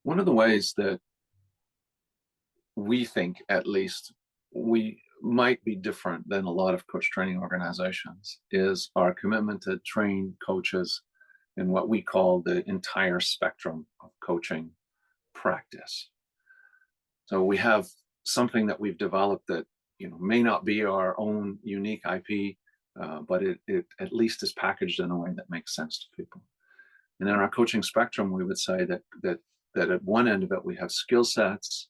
One of the ways that we think, at least, we might be different than a lot of coach training organizations is our commitment to train coaches in what we call the entire spectrum of coaching practice. So we have something that we've developed that may not be our own unique IP, but it at least is packaged in a way that makes sense to people. And in our coaching spectrum, we would say that at one end of it, we have skill sets,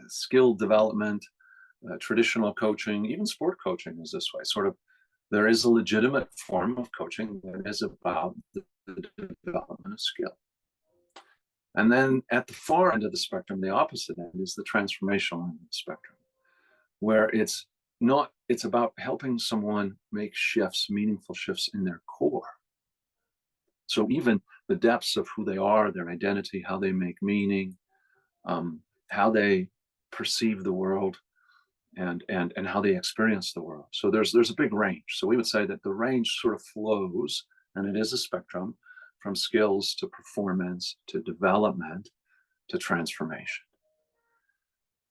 skill development, traditional coaching, even sport coaching is this way. Sort of, there is a legitimate form of coaching that is about the development of skill. And then at the far end of the spectrum, the opposite end is the transformational end of the spectrum, where it's about helping someone make shifts, meaningful shifts in their core. So even the depths of who they are, their identity, how they make meaning, how they perceive the world, and how they experience the world. So there's a big range. So we would say that the range sort of flows, and it is a spectrum, from skills to performance to development to transformation.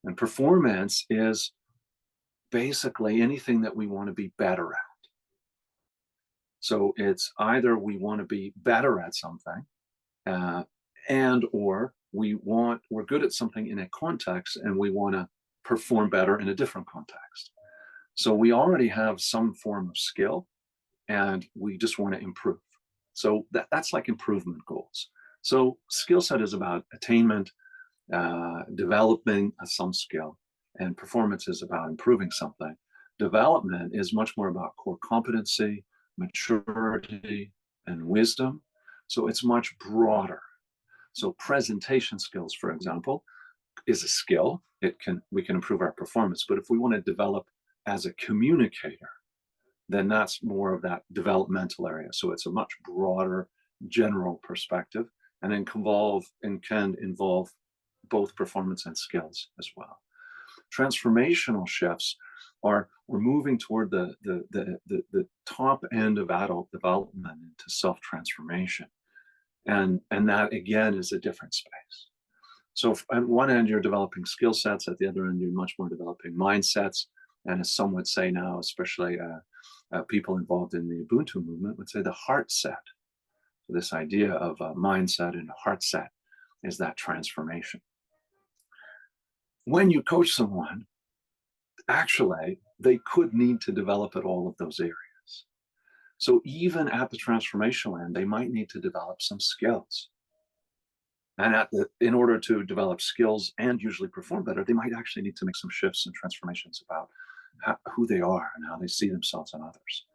And performance is basically anything that we want to be better at. So it's either we want to be better at something, and or we're good at something in a context and we want to perform better in a different context. So we already have some form of skill and we just want to improve. So that's like improvement goals. So skill set is about attainment, developing some skill, and performance is about improving something. Development is much more about core competency, maturity, and wisdom. So it's much broader. So presentation skills, for example, is a skill. We can improve our performance. But if we want to develop as a communicator, then that's more of that developmental area. So it's a much broader general perspective, and can involve both performance and skills as well. Transformational shifts are we're moving toward the top end of adult development into self-transformation. And that again is a different space. So at one end, you're developing skill sets. At the other end, you're much more developing mindsets. And as some would say now, especially people involved in the Ubuntu movement would say the heart set. So this idea of a mindset and a heart set is that transformation. When you coach someone, actually, they could need to develop at all of those areas. So even at the transformational end, they might need to develop some skills. And in order to develop skills and usually perform better, they might actually need to make some shifts and transformations about who they are and how they see themselves and others.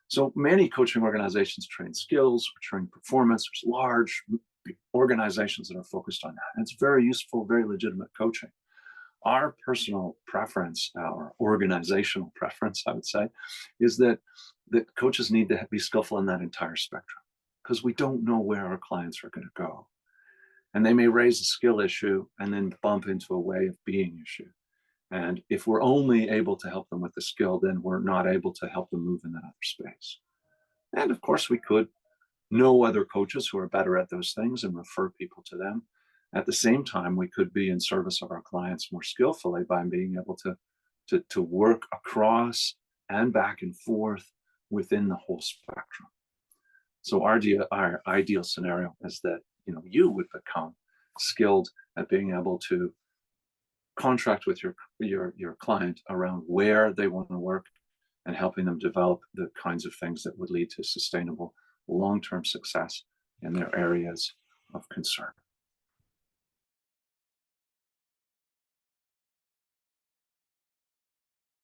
So many coaching organizations train skills, train performance. There's large organizations that are focused on that. And it's very useful, very legitimate coaching. Our personal preference, our organizational preference, I would say, is that coaches need to be skillful in that entire spectrum, because we don't know where our clients are going to go. And they may raise a skill issue and then bump into a way of being issue. And if we're only able to help them with the skill, then we're not able to help them move in that other space. And of course, we could know other coaches who are better at those things and refer people to them. At the same time, we could be in service of our clients more skillfully by being able to work across and back and forth within the whole spectrum. So our ideal scenario is that you would become skilled at being able to contract with your client around where they want to work and helping them develop the kinds of things that would lead to sustainable long-term success in their areas of concern.